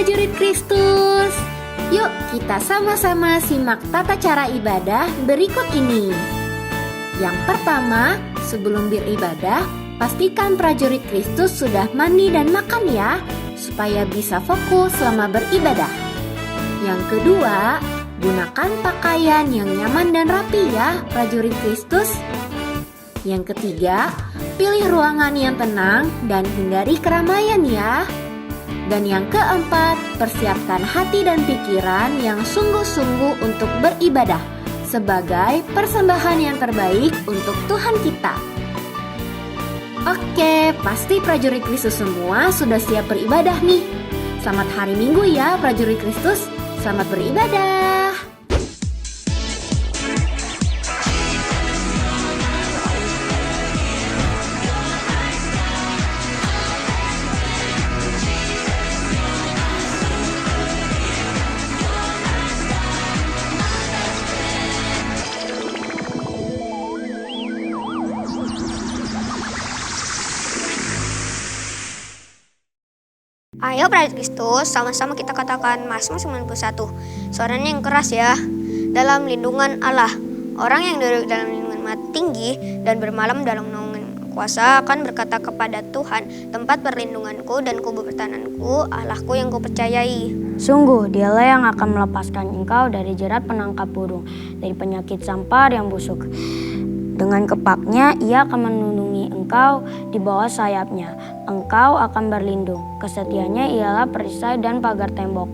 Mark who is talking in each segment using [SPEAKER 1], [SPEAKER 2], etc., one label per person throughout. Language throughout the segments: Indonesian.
[SPEAKER 1] prajurit Kristus. Yuk kita sama-sama simak tata cara ibadah berikut ini. Yang pertama, sebelum beribadah, pastikan prajurit Kristus sudah mandi dan makan ya, supaya bisa fokus selama beribadah. Yang kedua, gunakan pakaian yang nyaman dan rapi ya, prajurit Kristus. Yang ketiga, pilih ruangan yang tenang dan hindari keramaian ya. Dan yang keempat, persiapkan hati dan pikiran yang sungguh-sungguh untuk beribadah sebagai persembahan yang terbaik untuk Tuhan kita. Oke, pasti prajurit Kristus semua sudah siap beribadah nih. Selamat hari Minggu ya prajurit Kristus. Selamat beribadah.
[SPEAKER 2] Ayo prajurit Kristus, sama-sama kita katakan Mazmur 91. Suaranya yang keras ya. Dalam lindungan Allah, orang yang duduk dalam lindungan Maha Tinggi dan bermalam dalam naungan kuasa akan berkata kepada Tuhan, tempat perlindunganku dan kubu pertahananku, Allahku yang kupercayai.
[SPEAKER 3] Sungguh, dialah yang akan melepaskan engkau dari jerat penangkap burung, dari penyakit sampar yang busuk. Dengan kepaknya ia akan melindungi engkau di bawah sayapnya. Engkau akan berlindung. Kesetiaannya ialah perisai dan pagar tembok.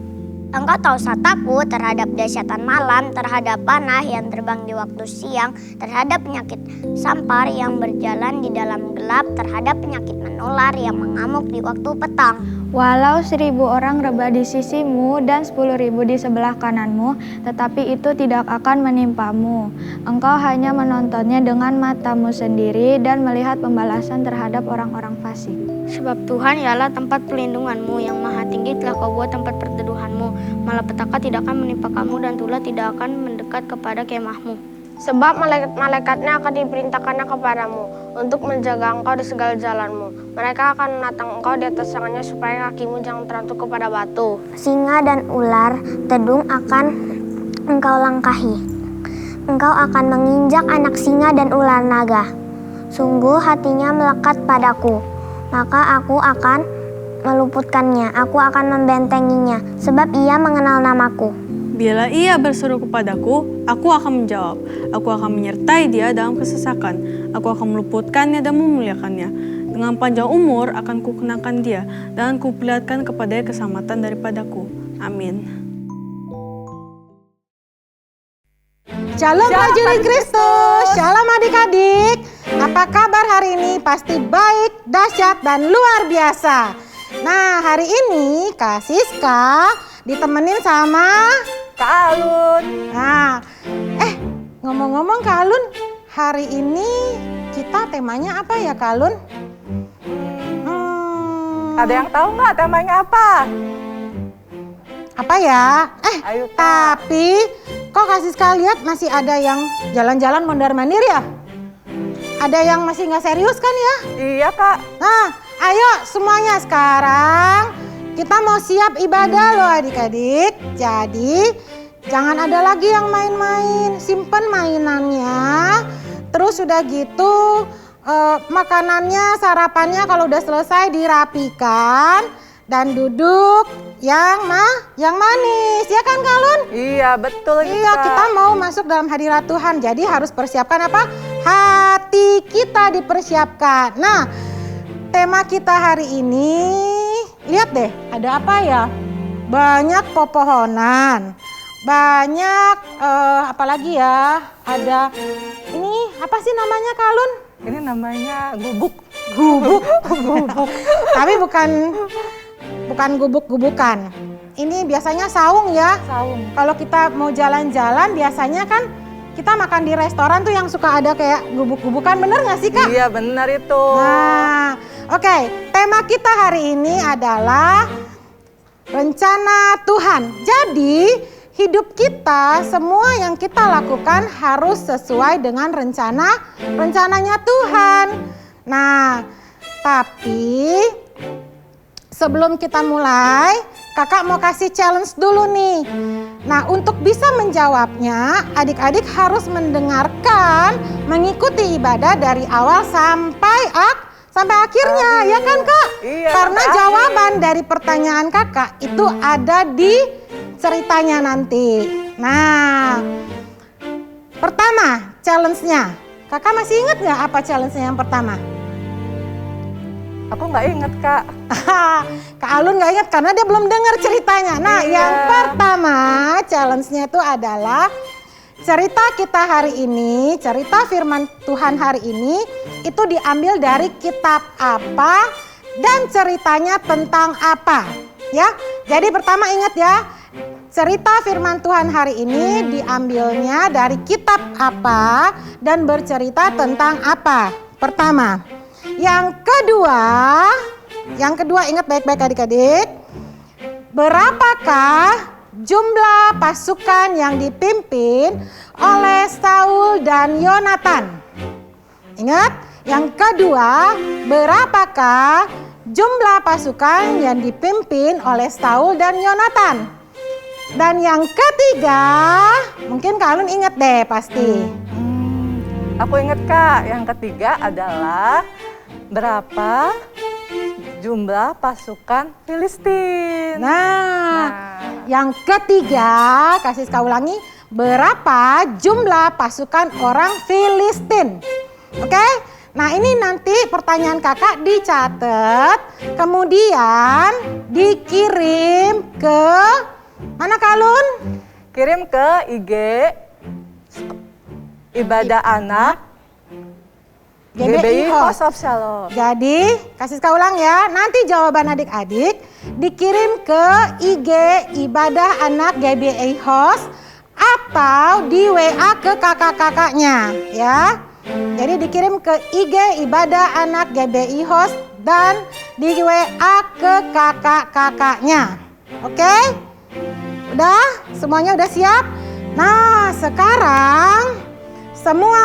[SPEAKER 2] Engkau tahu takut terhadap dahsyatan malam, terhadap panah yang terbang di waktu siang, terhadap penyakit sampar yang berjalan di dalam gelap, terhadap penyakit menular yang mengamuk di waktu petang.
[SPEAKER 4] Walau 1.000 orang rebah di sisimu dan 10.000 di sebelah kananmu, tetapi itu tidak akan menimpamu. Engkau hanya menontonnya dengan matamu sendiri dan melihat pembalasan terhadap orang-orang fasik.
[SPEAKER 3] Sebab Tuhan ialah tempat perlindunganmu, yang Maha Tinggi telah kau buat tempat perteduhanmu. Malapetaka tidak akan menimpa kamu dan tulah tidak akan mendekat kepada kemahmu.
[SPEAKER 5] Sebab malaikat-malaikatnya akan diperintahkannya kepadamu untuk menjaga engkau di segala jalanmu. Mereka akan menatang engkau di atas tangannya supaya kakimu jangan terantuk kepada batu.
[SPEAKER 2] Singa dan ular tedung akan engkau langkahi. Engkau akan menginjak anak singa dan ular naga. Sungguh hatinya melekat padaku, maka aku akan meluputkannya. Aku akan membentenginya, sebab ia mengenal namaku.
[SPEAKER 6] Bila ia berseru kepadaku, aku akan menjawab. Aku akan menyertai dia dalam kesesakan. Aku akan meluputkannya dan memuliakannya. Dengan panjang umur akan kukenakan dia, dan kuperlihatkan kepadanya keselamatan daripadaku. Amin.
[SPEAKER 7] Shalom prajurit Kristus, shalom adik-adik. Apa kabar hari ini? Pasti baik, dahsyat, dan luar biasa. Nah, hari ini Kak Siska ditemenin sama Kak Alun. Nah, ngomong-ngomong Kak Alun, hari ini kita temanya apa ya Kak Alun?
[SPEAKER 8] Ada yang tahu nggak temanya apa?
[SPEAKER 7] Apa ya?
[SPEAKER 8] Ayo, Kak.
[SPEAKER 7] Tapi kok Kak Siska lihat masih ada yang jalan-jalan mondar-mandir ya? Ada yang masih nggak serius kan ya?
[SPEAKER 8] Iya Kak.
[SPEAKER 7] Nah, ayo semuanya sekarang kita mau siap ibadah loh adik-adik. Jadi jangan ada lagi yang main-main, simpen mainannya. Terus udah gitu makanannya, sarapannya kalau udah selesai dirapikan dan duduk yang manis, ya kan Kalun?
[SPEAKER 8] Iya betul.
[SPEAKER 7] Iya, kita mau masuk dalam hadirat Tuhan, jadi harus persiapkan apa? Hati kita dipersiapkan. Nah, tema kita hari ini, lihat deh, ada apa ya? Banyak pepohonan, banyak apalagi ya? Ada ini apa sih namanya Kalun?
[SPEAKER 8] Ini namanya gubuk.
[SPEAKER 7] Gubuk. Tapi bukan gubuk-gubukan. Ini biasanya saung ya.
[SPEAKER 8] Saung.
[SPEAKER 7] Kalau kita mau jalan-jalan biasanya kan kita makan di restoran tuh yang suka ada kayak gubuk-gubukan, bener gak sih Kak?
[SPEAKER 8] Iya benar itu.
[SPEAKER 7] Nah, oke. Tema kita hari ini adalah rencana Tuhan. Jadi hidup kita, semua yang kita lakukan harus sesuai dengan rencananya Tuhan. Nah, tapi sebelum kita mulai, kakak mau kasih challenge dulu nih. Nah, untuk bisa menjawabnya, adik-adik harus mendengarkan, mengikuti ibadah dari awal sampai akhirnya, ya kan Kak?
[SPEAKER 8] Iya,
[SPEAKER 7] Karena
[SPEAKER 8] sampai
[SPEAKER 7] jawaban dari pertanyaan kakak itu ada di ceritanya nanti. Nah, pertama challenge-nya. Kakak masih ingat nggak apa challenge-nya yang pertama?
[SPEAKER 8] Aku nggak inget, Kak.
[SPEAKER 7] Kak Alun nggak ingat karena dia belum dengar ceritanya. Nah,
[SPEAKER 8] Iya.
[SPEAKER 7] yang pertama challenge-nya itu adalah cerita kita hari ini, cerita firman Tuhan hari ini itu diambil dari kitab apa dan ceritanya tentang apa. Ya, jadi pertama ingat ya, cerita firman Tuhan hari ini diambilnya dari kitab apa dan bercerita tentang apa. Pertama. Yang kedua ingat baik-baik adik-adik. Berapakah jumlah pasukan yang dipimpin oleh Saul dan Yonatan? Ingat, yang kedua, berapakah jumlah pasukan yang dipimpin oleh Saul dan Yonatan? Dan yang ketiga, mungkin kalian ingat deh pasti.
[SPEAKER 8] Aku inget, Kak. Yang ketiga adalah berapa jumlah pasukan Filistin.
[SPEAKER 7] Nah, yang ketiga, kasih sekali ulangi, berapa jumlah pasukan orang Filistin? Oke? Nah, ini nanti pertanyaan kakak dicatat, kemudian dikirim ke mana Kalun?
[SPEAKER 8] Kirim ke IG Ibadah Anak GBI House of Shalom.
[SPEAKER 7] Jadi, kasih sekali ulang ya. Nanti jawaban adik-adik dikirim ke IG Ibadah Anak GBI House atau di WA ke kakak-kakaknya ya. Jadi dikirim ke IG Ibadah Anak GBI House dan di WA ke kakak-kakaknya. Oke? Udah? Semuanya udah siap? Nah, sekarang semua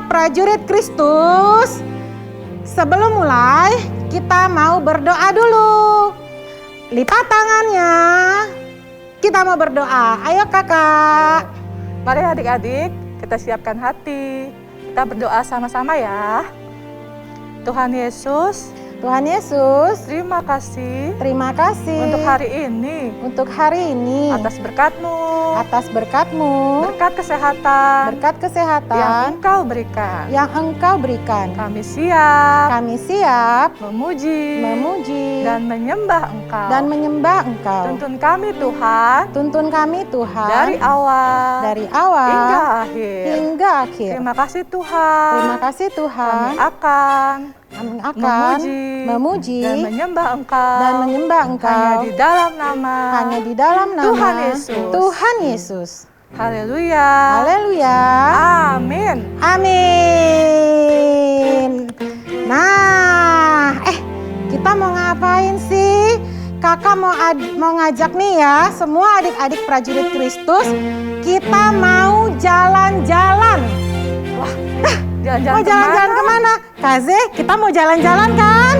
[SPEAKER 7] prajurit Kristus, sebelum mulai kita mau berdoa dulu. Lipat tangannya. Kita mau berdoa. Ayo kakak.
[SPEAKER 8] Mari adik-adik, kita siapkan hati. Kita berdoa sama-sama ya. Tuhan Yesus, terima kasih
[SPEAKER 7] Terima kasih
[SPEAKER 8] untuk hari ini,
[SPEAKER 7] atas berkat-Mu,
[SPEAKER 8] berkat kesehatan yang
[SPEAKER 7] kesehatan
[SPEAKER 8] Engkau berikan.
[SPEAKER 7] yang Engkau berikan.
[SPEAKER 8] Kami siap
[SPEAKER 7] Kami siap
[SPEAKER 8] memuji
[SPEAKER 7] dan
[SPEAKER 8] menyembah Engkau.
[SPEAKER 7] Tuntun kami Tuhan
[SPEAKER 8] Dari awal
[SPEAKER 7] hingga
[SPEAKER 8] hingga akhir.
[SPEAKER 7] akhir.
[SPEAKER 8] Terima kasih Tuhan. Kami akan memuji
[SPEAKER 7] dan menyembah
[SPEAKER 8] dan menyembah Engkau
[SPEAKER 7] hanya di dalam nama
[SPEAKER 8] Tuhan Yesus. Haleluya.
[SPEAKER 7] Haleluya.
[SPEAKER 8] Amin.
[SPEAKER 7] Amin. Nah, kita mau ngapain sih? Kakak mau ngajak nih ya, semua adik-adik prajurit Kristus, kita mau jalan-jalan. Mau jalan-jalan kemana? Kaze, kita mau jalan-jalan kan?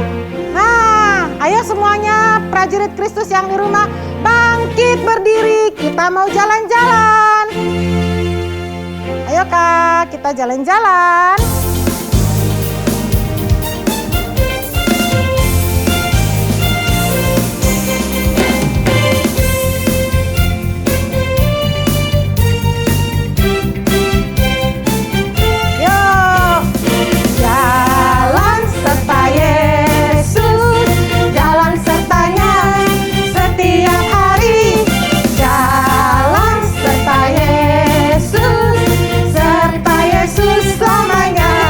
[SPEAKER 7] Nah, ayo semuanya prajurit Kristus yang di rumah, bangkit berdiri, kita mau jalan-jalan. Ayo Kak, kita jalan-jalan. Selamanya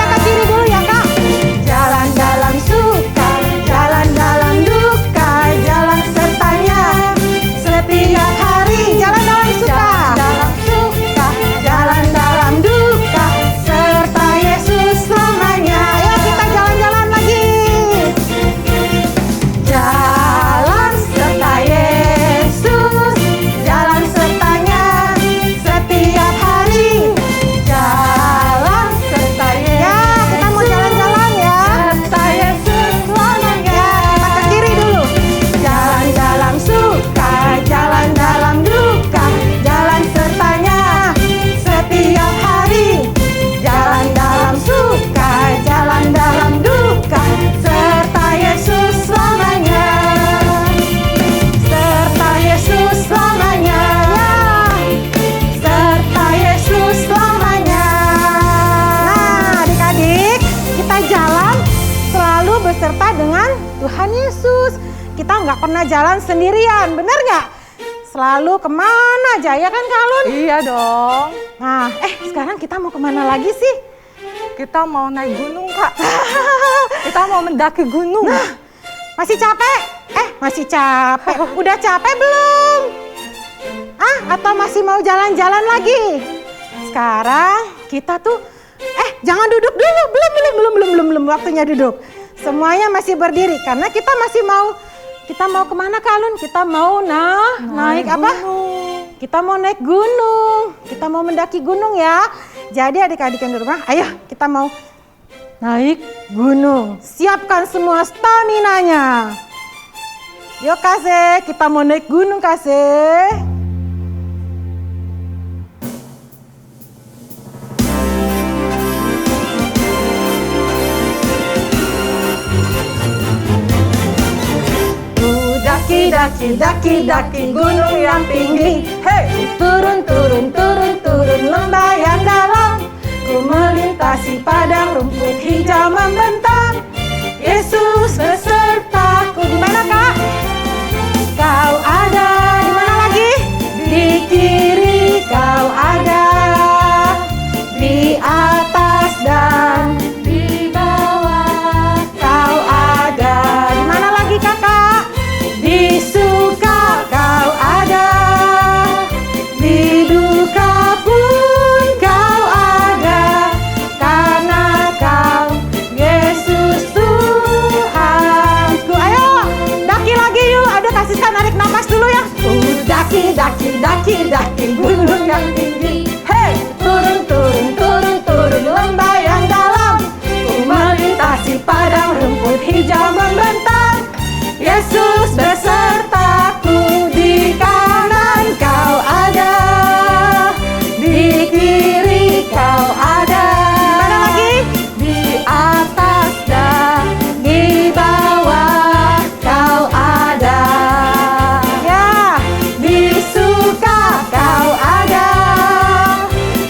[SPEAKER 7] beserta dengan Tuhan Yesus. Kita nggak pernah jalan sendirian, bener nggak? Selalu kemana aja, ya kan Kak Alun?
[SPEAKER 8] Iya dong.
[SPEAKER 7] Nah, sekarang kita mau kemana lagi sih?
[SPEAKER 8] Kita mau naik gunung, Kak. Kita mau mendaki gunung.
[SPEAKER 7] Nah, masih capek? Masih capek. Udah capek belum? Atau masih mau jalan-jalan lagi? Sekarang kita tuh, jangan duduk dulu. Belum waktunya duduk. Semuanya masih berdiri karena kita masih mau. Kita mau kemana Kak Alun? Kita mau naik apa? Kita mau naik gunung. Kita mau mendaki gunung ya. Jadi adik-adik yang di rumah, ayo kita mau naik gunung. Siapkan semua staminanya. Yuk Kase, kita mau naik gunung Kase. Daki gunung yang tinggi. Hey, turun lembah yang dalam. Ku melintasi padang rumput hijau membentang. Yesus besertaku. Di mana Kak? Kau ada di mana lagi? Di kiri kau ada, di atas dan di bawah kau ada. Di mana lagi Kakak? Di suka kau ada, di duka pun kau ada, karena kau Yesus Tuhanku. Ayo daki lagi yuk, ada kasihkan narik napas dulu ya. Daki gunung yang tinggi. Hey, turun lembah yang dalam. Ku melintasi padang rumput hijau membentang. Yesus besertaku, di kanan kau ada, di kiri kau ada. Mana lagi? Di atas dan di bawah kau ada. Ya, di suka kau ada,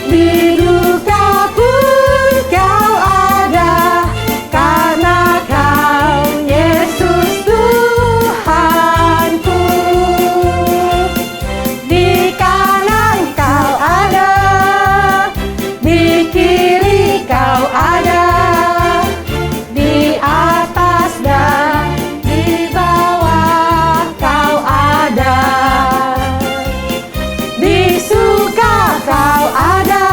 [SPEAKER 7] di duka pun kau ada, karena kau Yesus Tuhanku. Di kanan kau ada, di kiri kau ada, di atas dan di bawah kau ada. Di suka kau ada,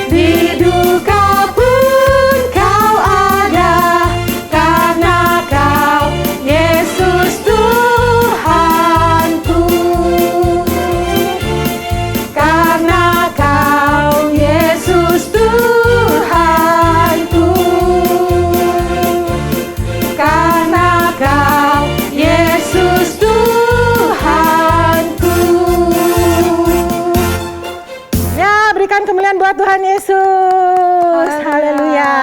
[SPEAKER 7] di duka pun kau ada, karena kau Yesus Tuhanku. Karena kau Yesus Tuhanku. Karena kau Yesus Tuhanku. Ya, berikan kemuliaan buat Tuhan Yesus. Haleluya.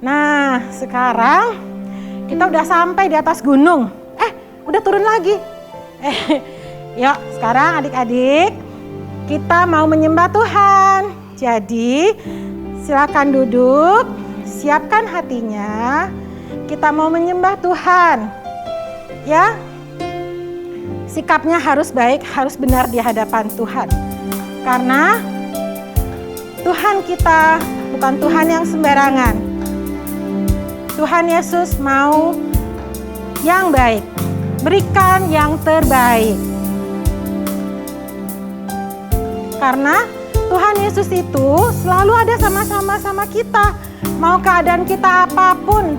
[SPEAKER 7] Nah, sekarang kita udah sampai di atas gunung. Udah turun lagi. Yuk, sekarang adik-adik kita mau menyembah Tuhan. Jadi, silakan duduk, siapkan hatinya. Kita mau menyembah Tuhan. Ya. Sikapnya harus baik, harus benar di hadapan Tuhan. Karena Tuhan kita bukan Tuhan yang sembarangan. Tuhan Yesus mau yang baik, berikan yang terbaik. Karena Tuhan Yesus itu selalu ada sama kita. Mau keadaan kita apapun,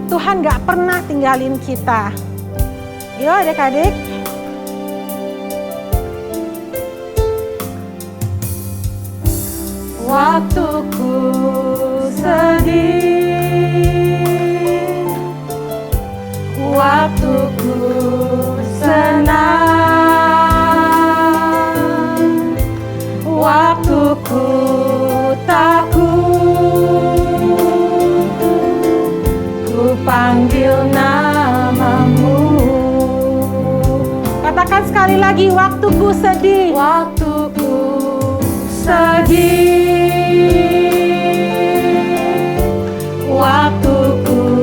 [SPEAKER 7] Tuhan gak pernah tinggalin kita. Yuk adik-adik. Waktuku sedih, waktuku senang, waktuku takut, ku panggil namamu. Katakan sekali lagi, waktuku sedih, waktuku sedih, waktuku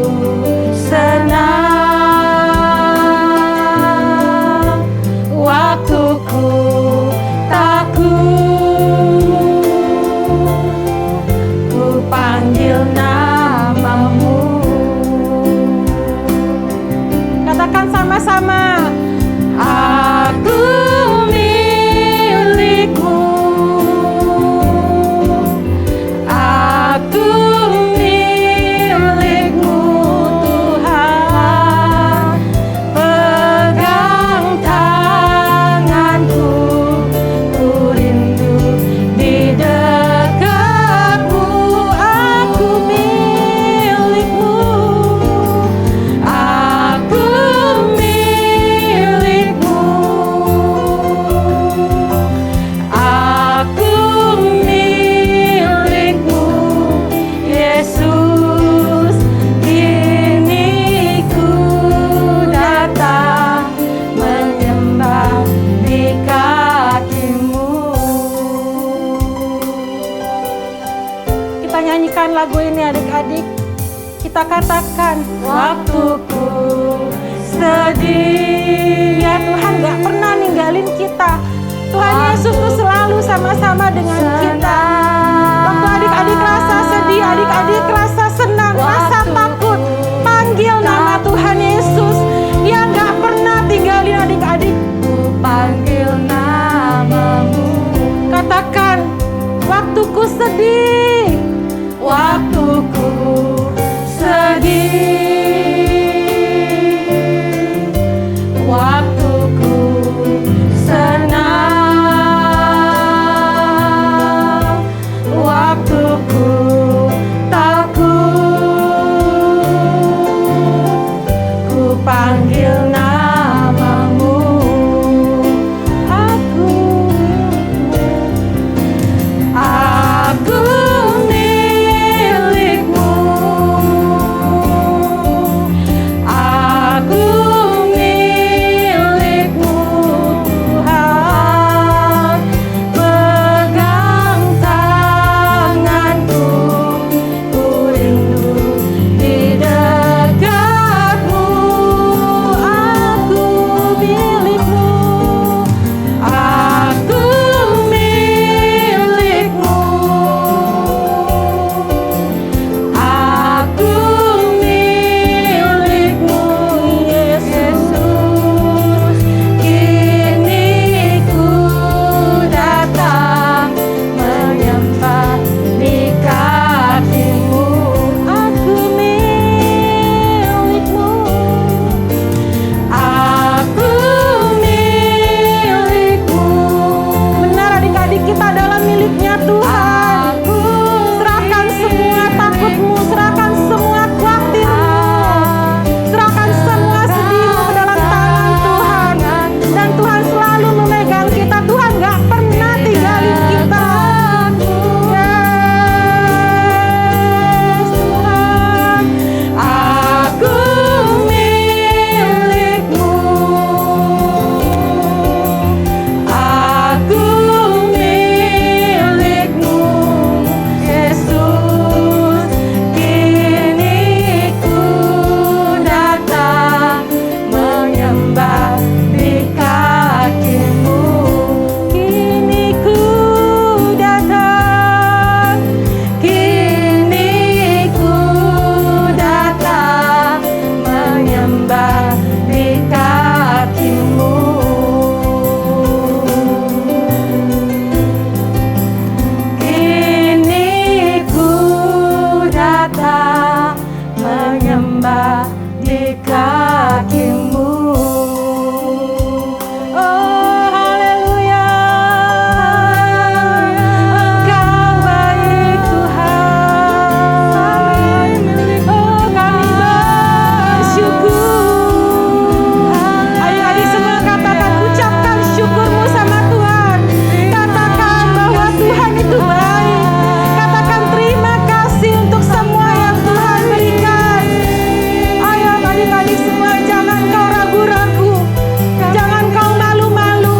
[SPEAKER 7] Tuhan. Waktuku sedih. Ya Tuhan gak pernah ninggalin kita. Tuhan Yesus tuh selalu sama-sama dengan kita. Waktu adik-adik rasa sedih, adik-adik rasa senang, rasa takut, panggil nama Tuhan Yesus. Dia gak pernah tinggalin adik-adik.
[SPEAKER 8] Panggil namamu.
[SPEAKER 7] Katakan, waktuku sedih,
[SPEAKER 8] Waktuku sedih, waktuku senang, waktuku takut, ku panggil namamu. Aku milikmu, aku milikmu Tuhan. Pegang tanganku, ku rindu di dekatmu. Aku milikmu, aku milikmu, aku milikmu Yesus. Kini ku datang menyembah di kakimu. Aku milikmu, aku milikmu.
[SPEAKER 7] benar adik-adik kita adalah miliknya Tuhan. Serahkan semua takutmu, serahkan semua khawatirmu, serahkan semua sedihmu ke dalam tangan Tuhan. Dan Tuhan selalu memegang kita. Tuhan gak pernah tinggalin kita. Yes, Tuhan.
[SPEAKER 8] Aku milikmu, aku milikmu Yesus. Kini ku datang menyembah di kakimu.
[SPEAKER 7] Kini ku datang,
[SPEAKER 8] Kini ku datang menyembah di kakimu. Kini ku datang menyembah di kakimu.
[SPEAKER 7] oh haleluya.
[SPEAKER 8] Engkau baik Tuhan.
[SPEAKER 7] Oh kami bersyukur. Adik-adik semua katakan, ucapkan syukurmu sama Tuhan. Katakan bahwa Tuhan itu baik. Katakan terima kasih untuk semua yang Tuhan berikan. Ayo adik-adik semua, jangan kau ragu-ragu, jangan kau malu-malu,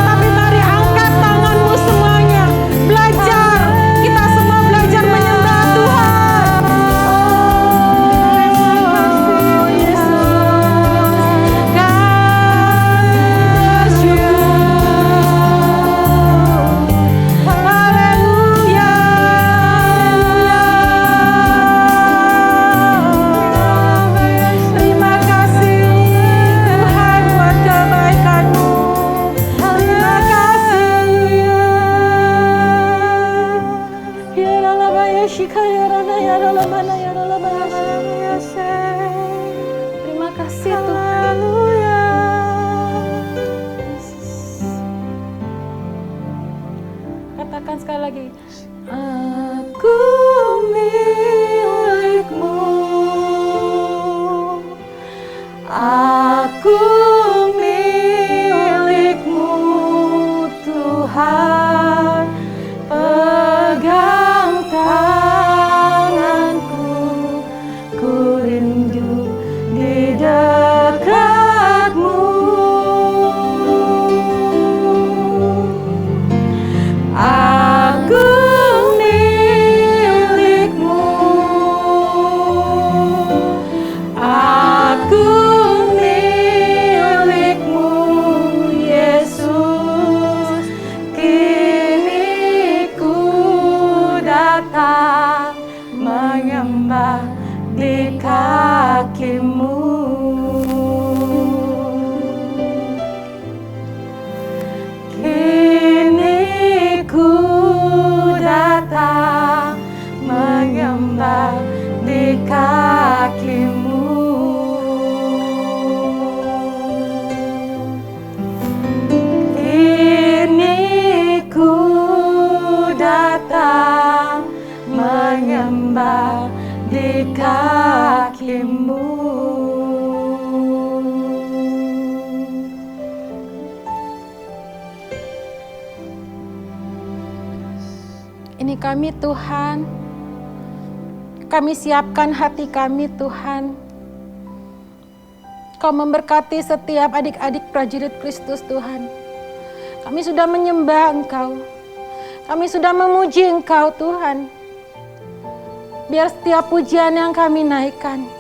[SPEAKER 7] tapi mari angkat tanganmu semuanya. Belajar, kita semua belajar menyembah Tuhan. Oh Yesus, kami bersyukur. Haleluya. Terima kasih Tuhan buat kebaikan-Mu. Terima kasih. Ya Allah, ya Shika, ya Rana, ya Allah, mana, ya Allah, mana, ya Say. Terima kasih Tuhan. Haleluya. Katakan sekali lagi. Aku milikmu, aku milikmu Tuhan. Pegang tanganku, ku rindu di dekatmu. Aku milikmu,
[SPEAKER 8] kakimu. Kini ku datang menyembah di kakimu. Kini ku datang menyembah di kakimu.
[SPEAKER 7] Ini kami Tuhan, kami siapkan hati kami Tuhan. Kau memberkati setiap adik-adik prajurit Kristus Tuhan. Kami sudah menyembah Engkau, kami sudah memuji Engkau Tuhan. Biar setiap pujian yang kami naikkan,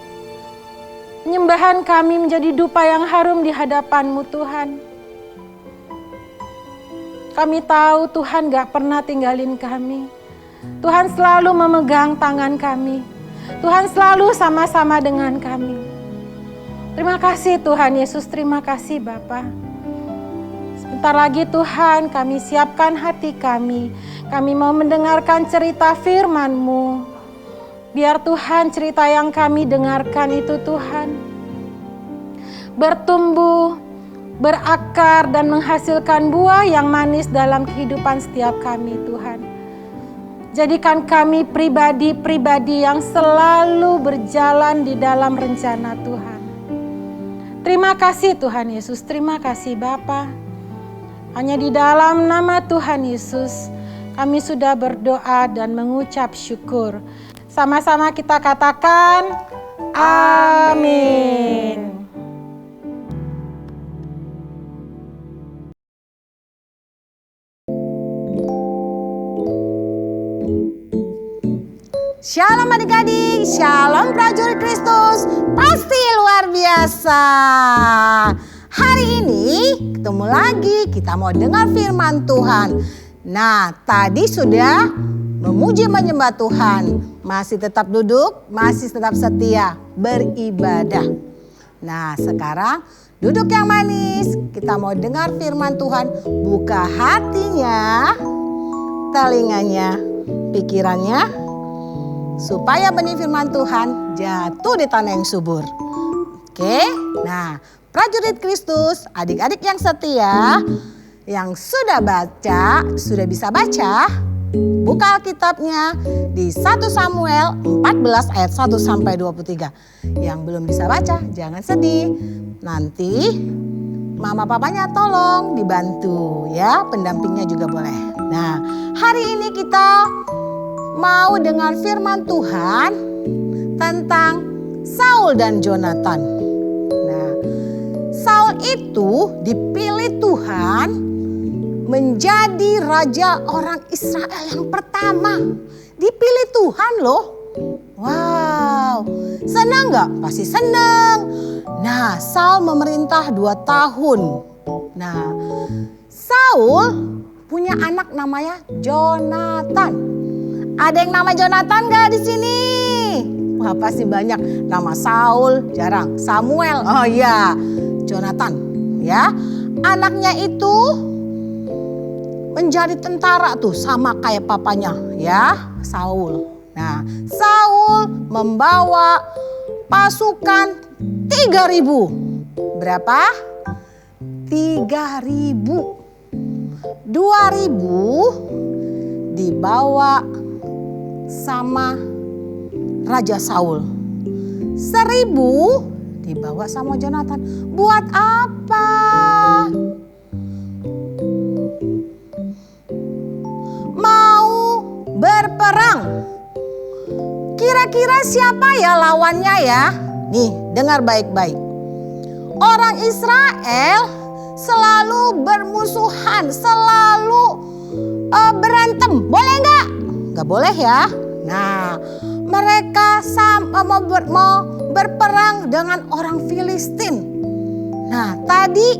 [SPEAKER 7] penyembahan kami menjadi dupa yang harum di hadapan-Mu Tuhan. Kami tahu Tuhan gak pernah tinggalin kami. Tuhan selalu memegang tangan kami. Tuhan selalu sama-sama dengan kami. Terima kasih Tuhan Yesus, terima kasih Bapa. Sebentar lagi Tuhan kami siapkan hati kami. Kami mau mendengarkan cerita firman-Mu. Biar Tuhan cerita yang kami dengarkan itu Tuhan bertumbuh, berakar dan menghasilkan buah yang manis dalam kehidupan setiap kami Tuhan. Jadikan kami pribadi-pribadi yang selalu berjalan di dalam rencana Tuhan. Terima kasih Tuhan Yesus, terima kasih Bapa. Hanya di dalam nama Tuhan Yesus kami sudah berdoa dan mengucap syukur. Sama-sama kita katakan amin.
[SPEAKER 9] Shalom adik-adik, shalom prajurit Kristus, pasti luar biasa. Hari ini ketemu lagi, kita mau dengar firman Tuhan. Nah, tadi sudah memuji menyembah Tuhan, masih tetap duduk, masih tetap setia beribadah. Nah, sekarang duduk yang manis, kita mau dengar firman Tuhan. Buka hatinya, telinganya, pikirannya, supaya benih firman Tuhan jatuh di tanah yang subur. Oke, nah prajurit Kristus, adik-adik yang setia, yang sudah baca, sudah bisa baca, buka Alkitabnya di 1 Samuel 14 ayat 1 sampai 23. Yang belum bisa baca, jangan sedih. Nanti mama papanya tolong dibantu ya, pendampingnya juga boleh. Nah, hari ini kita mau dengar firman Tuhan tentang Saul dan Jonatan. Nah, Saul itu dipilih Tuhan menjadi raja orang Israel yang pertama. Dipilih Tuhan loh. Wow, senang gak? Pasti senang. Nah, Saul memerintah 2 tahun. Nah, Saul punya anak namanya Jonatan. Ada yang nama Jonatan gak di sini? Wah, pasti banyak. Nama Saul jarang. Samuel, oh iya, Jonatan ya. Anaknya itu menjadi tentara tuh sama kayak papanya ya, Saul. Nah, Saul membawa pasukan 3.000. Berapa? 3.000. 2.000 dibawa sama Raja Saul. 1.000 dibawa sama Jonatan. Buat apa? Mau berperang. Kira-kira siapa ya lawannya ya? Nih, dengar baik-baik. Orang Israel selalu bermusuhan, selalu berantem. Boleh nggak? Nggak boleh ya. Nah, mereka mau berperang dengan orang Filistin. Nah, tadi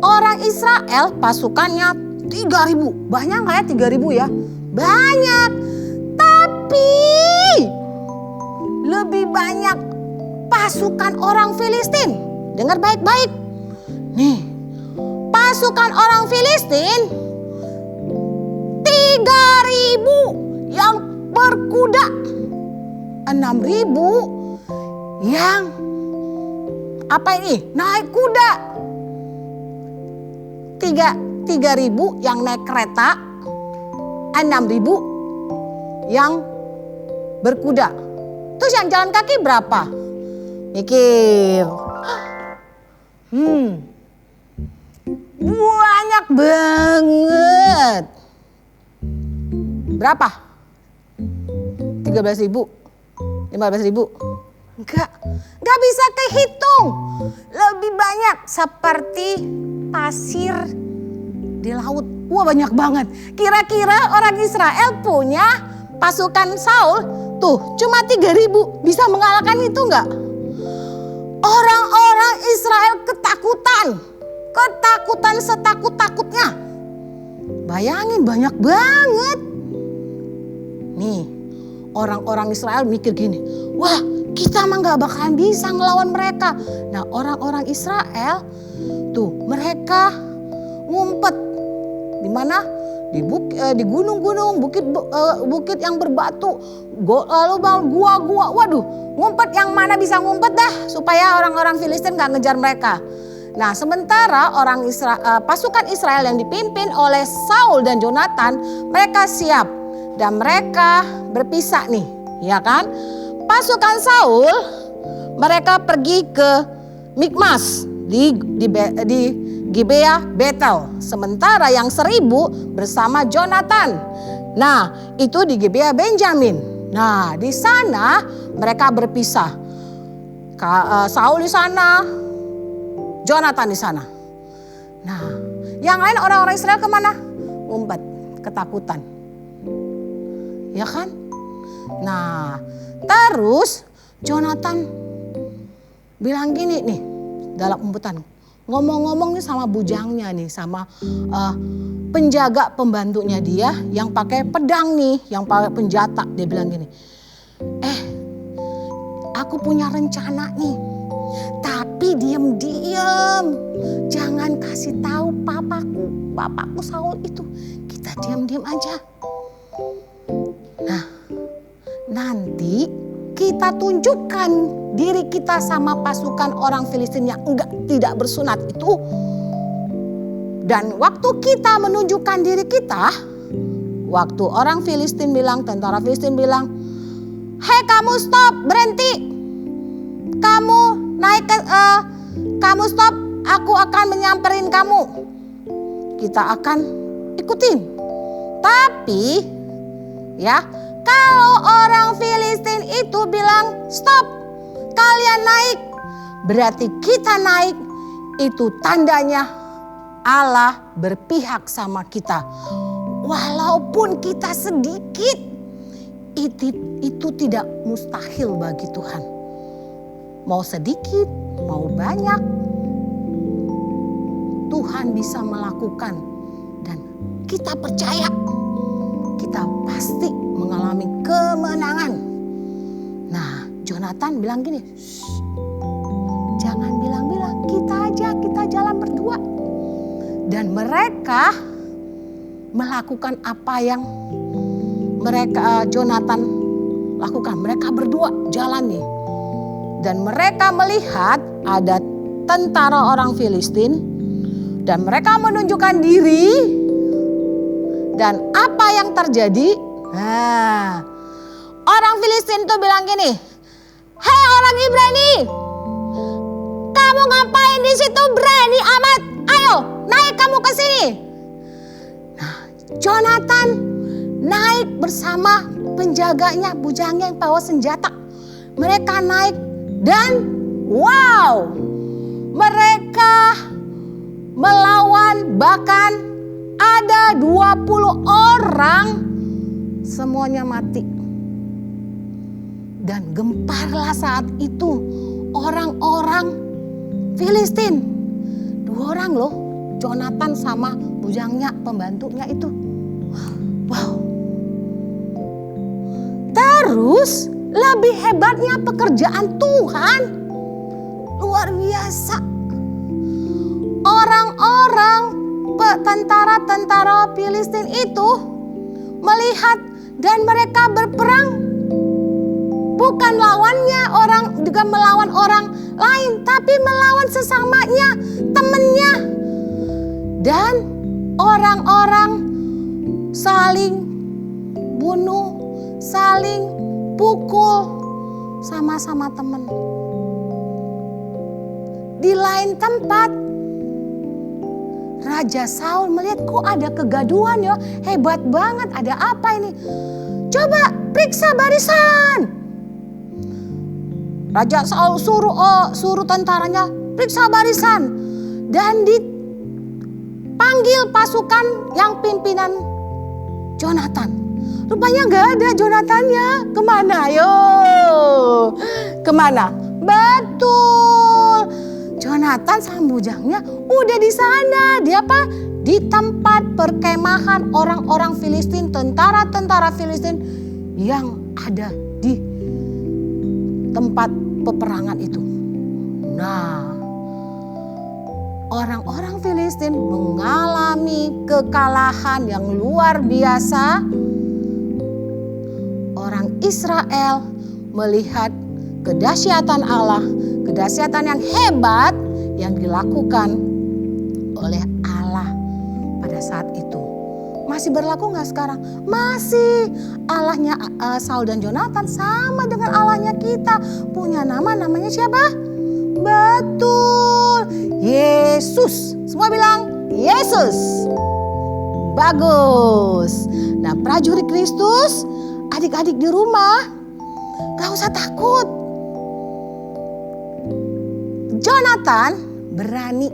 [SPEAKER 9] orang Israel pasukannya 3.000. Banyak nggak ya 3.000 ya? Banyak. Tapi lebih banyak pasukan orang Filistin. Dengar baik-baik. Nih, pasukan orang Filistin 3.000 yang berkuda, 6.000 yang naik kuda, 3.000 yang naik kereta, 6.000 yang berkuda. Terus yang jalan kaki berapa? Mikir. Banyak banget. Berapa? 13.000? 15.000? Enggak bisa kehitung. Lebih banyak seperti pasir di laut. Wah, banyak banget. Kira-kira orang Israel punya pasukan Saul tuh cuma 3.000. Bisa mengalahkan itu enggak? Orang-orang Israel ketakutan. Ketakutan setakut-takutnya. Bayangin, banyak banget. Nih, orang-orang Israel mikir gini, wah, kita mah gak bakalan bisa ngelawan mereka. Nah, orang-orang Israel tuh mereka ngumpet di mana? Di gunung-gunung, bukit yang berbatu, lalu gua-gua. Waduh, ngumpet yang mana bisa ngumpet dah supaya orang-orang Filistin gak ngejar mereka. Nah, sementara pasukan Israel yang dipimpin oleh Saul dan Jonathan, mereka siap dan mereka berpisah nih, ya kan? Pasukan Saul mereka pergi ke Mikmas di Gibea Betel, sementara yang 1.000 bersama Jonathan. Nah, itu di Gibea Benjamin. Nah, di sana mereka berpisah. Saul di sana, Jonathan di sana. Nah, yang lain orang-orang Israel kemana? Ngumpet, ketakutan. Ya kan? Nah, terus Jonathan bilang gini nih dalam umputan. Ngomong-ngomong nih sama bujangnya nih, sama penjaga pembantunya dia yang pakai pedang nih, yang pakai penjata. Dia bilang gini, aku punya rencana nih. Tapi diam-diam, jangan kasih tahu papaku Saul itu. Kita diam-diam aja. Nah, nanti kita tunjukkan diri kita sama pasukan orang Filistin yang tidak bersunat itu. Dan waktu kita menunjukkan diri kita, waktu orang Filistin bilang, tentara Filistin bilang, hei kamu stop, berhenti. Kamu stop, aku akan menyamperin kamu. Kita akan ikutin. Tapi ya, kalau orang Filistin itu bilang stop, kalian naik, berarti kita naik. Itu tandanya Allah berpihak sama kita. Walaupun kita sedikit, itu tidak mustahil bagi Tuhan. Mau sedikit, mau banyak, Tuhan bisa melakukan. Dan kita percaya, kita pasti mengalami kemenangan. Nah, Jonathan bilang gini, jangan bilang-bilang, kita jalan berdua. Dan mereka melakukan apa yang Jonathan lakukan. Mereka berdua jalan nih. Dan mereka melihat ada tentara orang Filistin. Dan mereka menunjukkan diri. Dan apa yang terjadi? Nah, orang Filistin tuh bilang gini, hei orang Ibrani, kamu ngapain di situ, berani amat? Ayo, naik kamu ke sini. Nah, Jonathan naik bersama penjaganya, bujangnya yang bawa senjata. Mereka naik dan wow, mereka melawan, bahkan ada 20 orang, semuanya mati. Dan gemparlah saat itu orang-orang Filistin. 2 orang loh, Jonathan sama bujangnya, pembantunya itu. Wow. Terus lebih hebatnya pekerjaan Tuhan. luar biasa. Orang-orang tentara-tentara Filistin itu melihat dan mereka berperang bukan lawannya orang juga melawan orang lain, tapi melawan sesamanya, temannya. Dan orang-orang saling bunuh, saling pukul sama-sama teman. Di lain tempat, Raja Saul melihat kok ada kegaduhan ya, hebat banget, ada apa ini? Coba periksa barisan. Raja Saul suruh tentaranya periksa barisan dan dipanggil pasukan yang pimpinan Jonatan. Rupanya nggak ada Jonatannya. Kemana yo? Kemana? Betul. Jonatan sama bujangnya udah di sana. Dia apa? Di tempat perkemahan orang-orang Filistin, tentara-tentara Filistin yang ada di tempat peperangan itu. Nah, orang-orang Filistin mengalami kekalahan yang luar biasa. Orang Israel melihat kedahsyatan Allah, kedahsyatan yang hebat yang dilakukan oleh Allah pada saat itu. Masih berlaku nggak sekarang? Masih. Allahnya Saul dan Jonatan sama dengan Allahnya kita. Punya namanya siapa? Betul, Yesus. Semua bilang Yesus. Bagus. Nah, prajurit Kristus, adik-adik di rumah, gak usah takut. Jonatan berani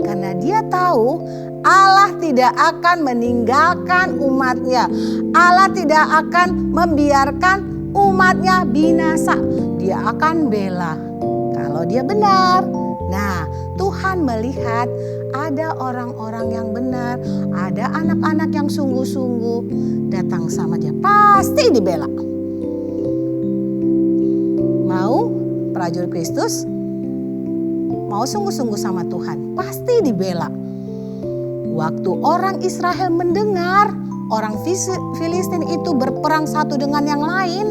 [SPEAKER 9] karena dia tahu Allah tidak akan meninggalkan umatnya. Allah tidak akan membiarkan umatnya binasa. Dia akan bela kalau dia benar. Nah, Tuhan melihat ada orang-orang yang benar, ada anak-anak yang sungguh-sungguh datang sama dia. Pasti dibela. Mau prajurit Kristus? Mau sungguh-sungguh sama Tuhan? Pasti dibela. Waktu orang Israel mendengar orang Filistin itu berperang satu dengan yang lain,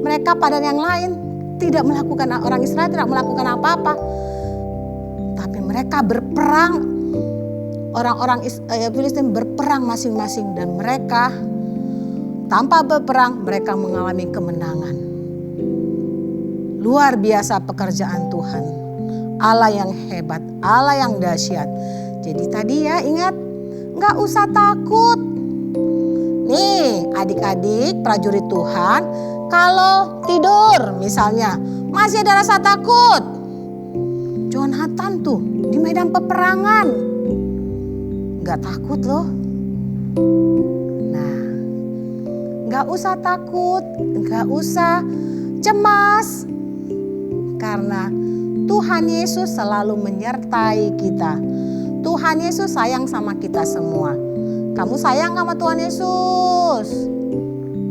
[SPEAKER 9] mereka pada yang lain tidak melakukan, orang Israel tidak melakukan apa-apa. Tapi mereka berperang, orang-orang Filistin berperang masing-masing dan mereka tanpa berperang mereka mengalami kemenangan. Luar biasa pekerjaan Tuhan. Allah yang hebat, Allah yang dahsyat. Jadi tadi ya ingat, gak usah takut. Nih adik-adik prajurit Tuhan, kalau tidur misalnya masih ada rasa takut. Jonatan tuh di medan peperangan gak takut loh. Nah, gak usah takut, gak usah cemas. Karena Tuhan Yesus selalu menyertai kita. Tuhan Yesus sayang sama kita semua. Kamu sayang sama Tuhan Yesus?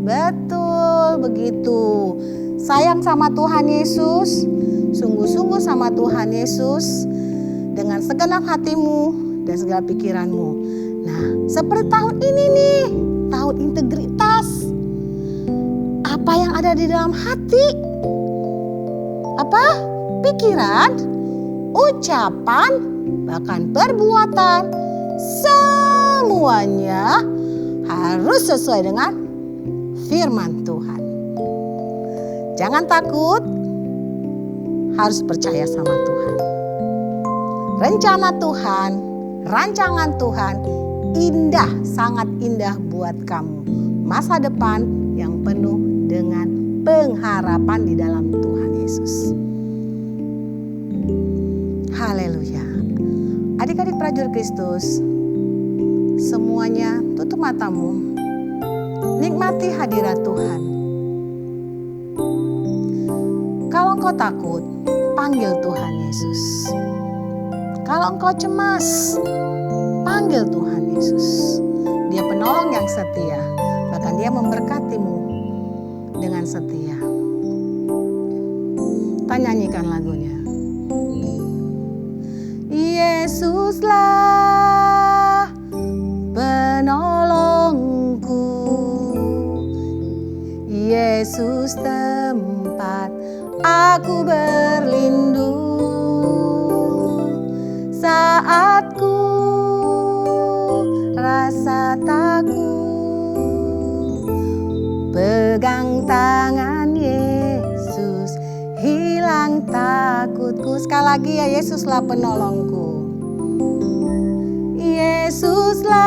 [SPEAKER 9] Betul begitu. Sayang sama Tuhan Yesus, sungguh-sungguh sama Tuhan Yesus dengan segenap hatimu dan segala pikiranmu. Nah, seperti tahun ini nih, tahun integritas. Apa yang ada di dalam hati? Apa? Pikiran, ucapan, bahkan perbuatan, semuanya harus sesuai dengan firman Tuhan. Jangan takut, harus percaya sama Tuhan. Rencana Tuhan, rancangan Tuhan indah, sangat indah buat kamu. Masa depan yang penuh dengan pengharapan di dalam Tuhan Yesus. Haleluya. Adik-adik prajurit Kristus, semuanya tutup matamu. Nikmati hadirat Tuhan. Kalau engkau takut, panggil Tuhan Yesus. Kalau engkau cemas, panggil Tuhan Yesus. Dia penolong yang setia, bahkan dia memberkatimu dengan setia. Kita nyanyikan lagunya. Yesuslah penolongku, Yesus tempat aku berlindung. Saat ku rasa takut, pegang tangan Yesus, hilang takutku. Sekali lagi ya, Yesuslah penolongku. Yesuslah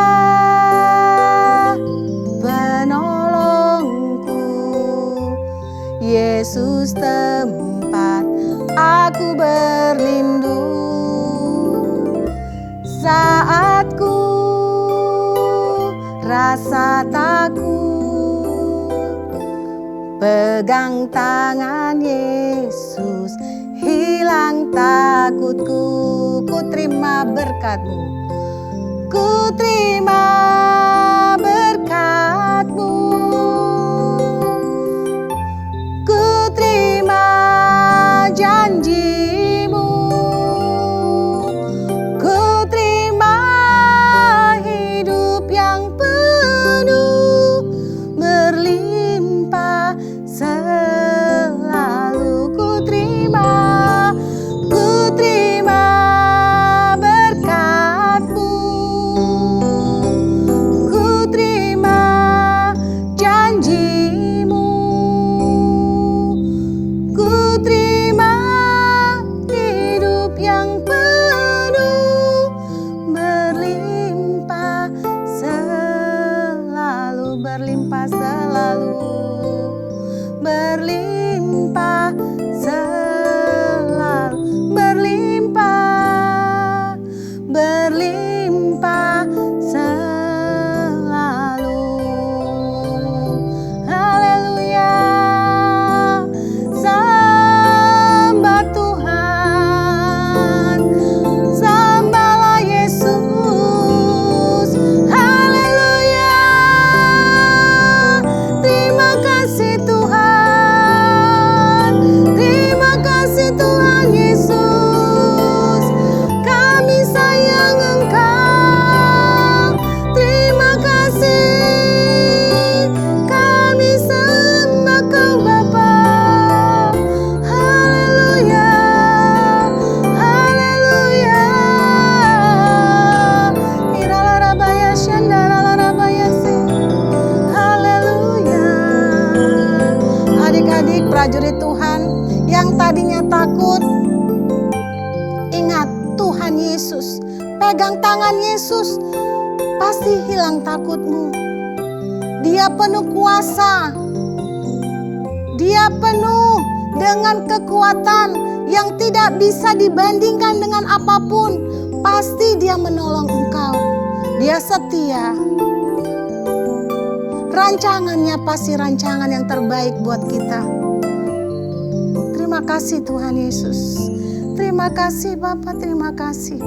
[SPEAKER 9] penolongku, Yesus tempat aku berlindung. Saat ku rasa takut, pegang tangan Yesus, hilang takutku. Ku terima berkat-Mu, ku terima berkat-Mu, ku terima janji-Mu, ku terima hidup yang penuh berlimpah selalu. Ku terima berkat-Mu, ku terima janji-Mu, ku terima hidup yang penuh berlimpah selalu, berlimpah selalu, berlimpah selalu, berlimpah, berlimpah selalu. Haleluya, sembah Tuhan, sembahlah Yesus. Haleluya, terima kasih Tuhan, terima kasih Tuhan Yesus. Kami sayang Engkau, terima kasih. Kami sembah Kau Bapa. Haleluya, haleluya. Iralarabaya syandararabaya se. Haleluya. Adik-adik prajurit Tuhan yang tadinya takut, ingat Tuhan Yesus. Pegang tangan Yesus, pasti hilang takutmu. Dia penuh kuasa, Dia penuh dengan kekuatan yang tidak bisa dibandingkan dengan apapun. Pasti Dia menolong engkau. Dia setia. Rancangannya pasti rancangan yang terbaik buat kita. Terima kasih Tuhan Yesus. Terima kasih Bapa, terima kasih.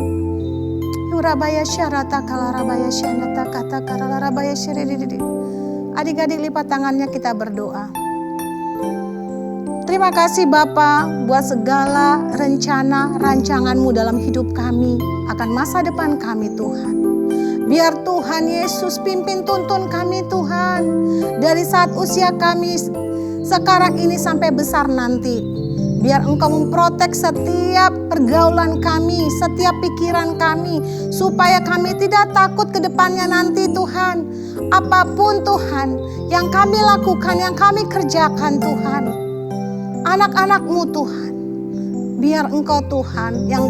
[SPEAKER 9] Urabaya syarata kalarabaya syanata kata karalarabaya syirididi. Adik-adik lipat tangannya, kita berdoa. Terima kasih Bapa buat segala rencana, rancangan-Mu dalam hidup kami, akan masa depan kami Tuhan. Biar Tuhan Yesus pimpin tuntun kami Tuhan, dari saat usia kami sekarang ini sampai besar nanti. Biar Engkau memprotek setiap pergaulan kami, setiap pikiran kami, supaya kami tidak takut ke depannya nanti Tuhan. Apapun Tuhan yang kami lakukan, yang kami kerjakan Tuhan, anak-anak-Mu Tuhan, biar Engkau Tuhan yang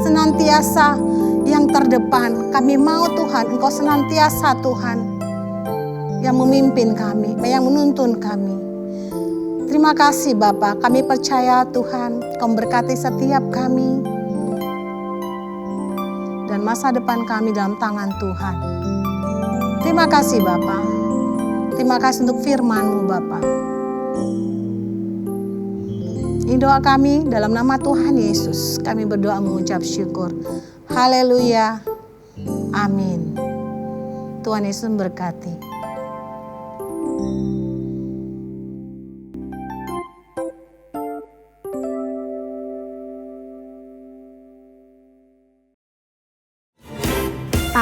[SPEAKER 9] senantiasa yang terdepan. Kami mau Tuhan, Engkau senantiasa Tuhan yang memimpin kami, yang menuntun kami. Terima kasih Bapa, kami percaya Tuhan, Kau memberkati setiap kami dan masa depan kami dalam tangan Tuhan. Terima kasih Bapa, terima kasih untuk firman-Mu Bapa. Ini doa kami dalam nama Tuhan Yesus, kami berdoa mengucap syukur. Haleluya, amin. Tuhan Yesus memberkati.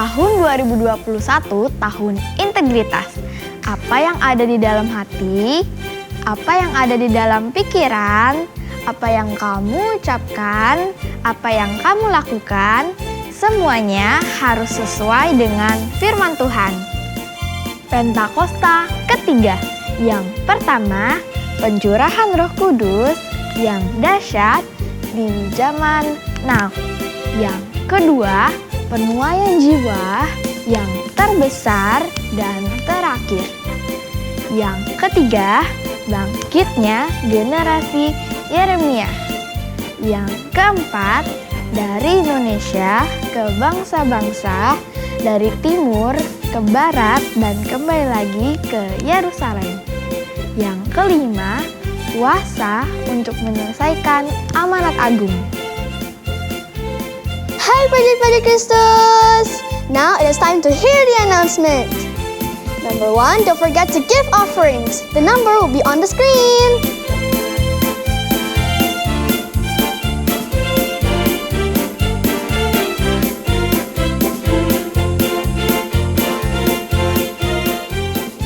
[SPEAKER 4] Tahun 2021 tahun integritas. Apa yang ada di dalam hati, apa yang ada di dalam pikiran, apa yang kamu ucapkan, apa yang kamu lakukan, semuanya harus sesuai dengan firman Tuhan. Pentakosta ketiga. Yang pertama, pencurahan Roh Kudus yang dahsyat di zaman now. Yang kedua, penuaian jiwa yang terbesar dan terakhir. Yang ketiga, bangkitnya generasi Yeremia. Yang keempat, dari Indonesia ke bangsa-bangsa, dari timur ke barat dan kembali lagi ke Yerusalem. Yang kelima, puasa untuk menyelesaikan amanat agung.
[SPEAKER 2] Hai Prajurit Kristus! Now it is time to hear the announcement. Number 1, don't forget to give offerings. The number will be on the screen.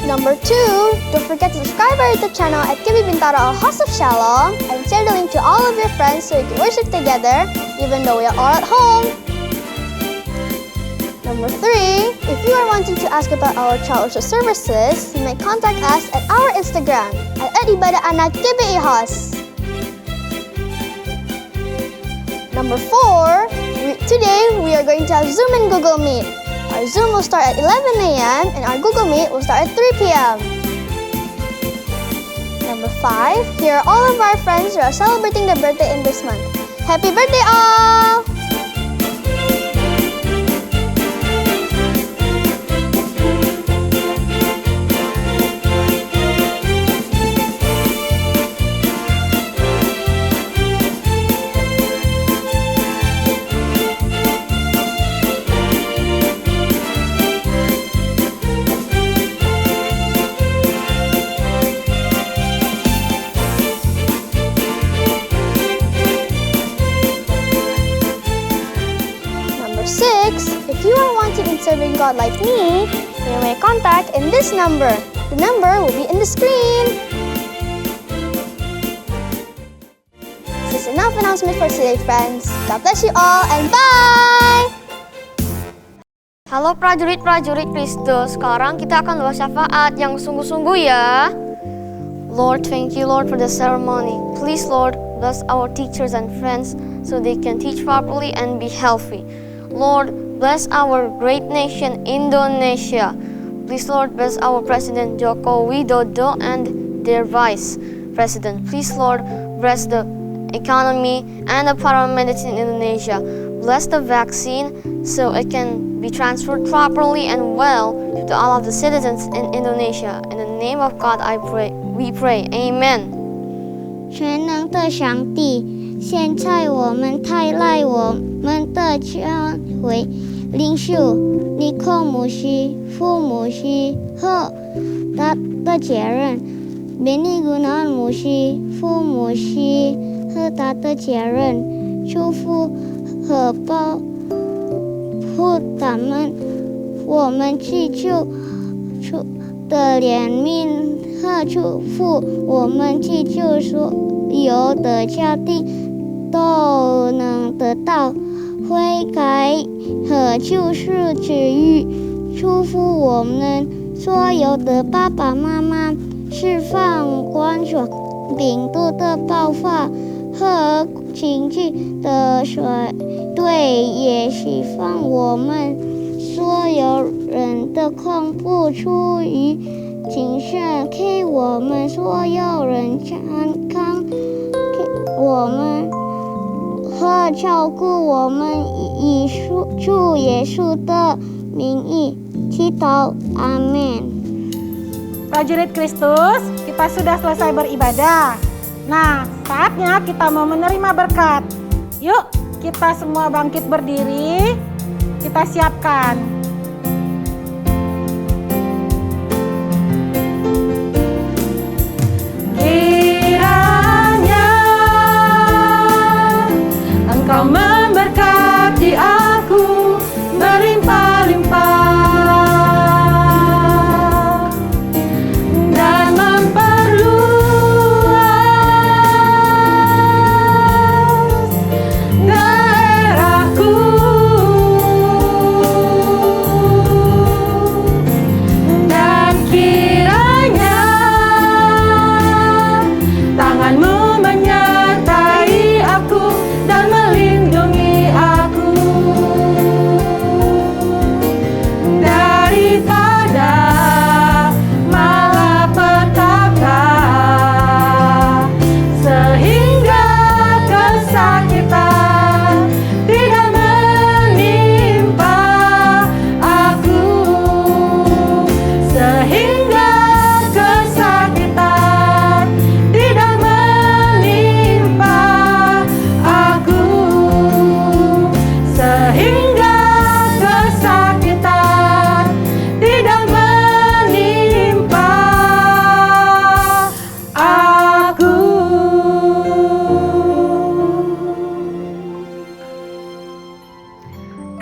[SPEAKER 2] Number 2, don't forget to subscribe our YouTube channel at KB Bintara House of Shalom and share the link to all of your friends so you can worship together even though we are all at home. Number 3, if you are wanting to ask about our child worship services, you may contact us at our Instagram at Ibadah Anak KBI House. Number 4, today we are going to have Zoom and Google Meet. Our Zoom will start at 11 a.m. and our Google Meet will start at 3 p.m. Number 5, here are all of our friends who are celebrating their birthday in this month. Happy birthday all! If you are wanting in serving God like me, you may contact in this number. The number will be in the screen. This is enough announcement for today, friends. God bless you all and bye! Halo prajurit-prajurit Kristus, sekarang kita akan doa syafaat yang sungguh-sungguh ya. Lord, thank you Lord for the ceremony. Please Lord, bless our teachers and friends so they can teach properly and be healthy. Lord, bless our great nation, Indonesia. Please, Lord, bless our President Joko Widodo and their Vice President. Please, Lord, bless the economy and the paramedicine in Indonesia. Bless the vaccine so it can be transferred properly and well to all of the citizens in Indonesia. In the name of God, we pray. Amen.
[SPEAKER 10] 全能的上帝，现在我们太赖我们的教会领袖尼克姆西、父母西和他的家人，便利古南姆西、父母西和他的家人，祝福和保护他们。我们祈求主的怜悯和祝福，我们祈求所有的家庭都能得到悔改和救赎之愈，祝福我们所有的爸爸妈妈，释放冠状病毒的爆发和经济的衰退，也释放我们所有人的恐怖主义精神，给我们所有人健康，给我们和照顾我们，以主耶稣的名义祈祷，阿们。
[SPEAKER 7] Prajurit Kristus, kita sudah selesai beribadah. Nah, saatnya kita mau menerima berkat. Yuk, kita semua bangkit berdiri. Kita siapkan.
[SPEAKER 8] Kiranya Engkau memberkati aku berlimpah-limpah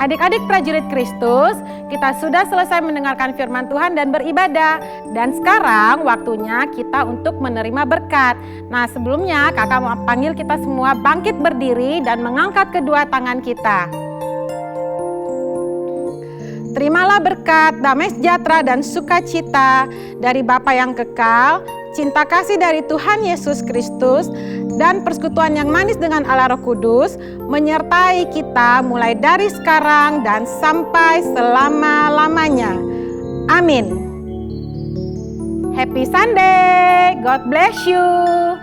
[SPEAKER 7] Adik-adik prajurit Kristus, kita sudah selesai mendengarkan firman Tuhan dan beribadah. Dan sekarang waktunya kita untuk menerima berkat. Nah, sebelumnya kakak mau panggil kita semua bangkit berdiri dan mengangkat kedua tangan kita. Terimalah berkat, damai sejahtera dan sukacita dari Bapa yang kekal, cinta kasih dari Tuhan Yesus Kristus, dan persekutuan yang manis dengan Allah Roh Kudus menyertai kita mulai dari sekarang dan sampai selama-lamanya. Amin. Happy Sunday. God bless you.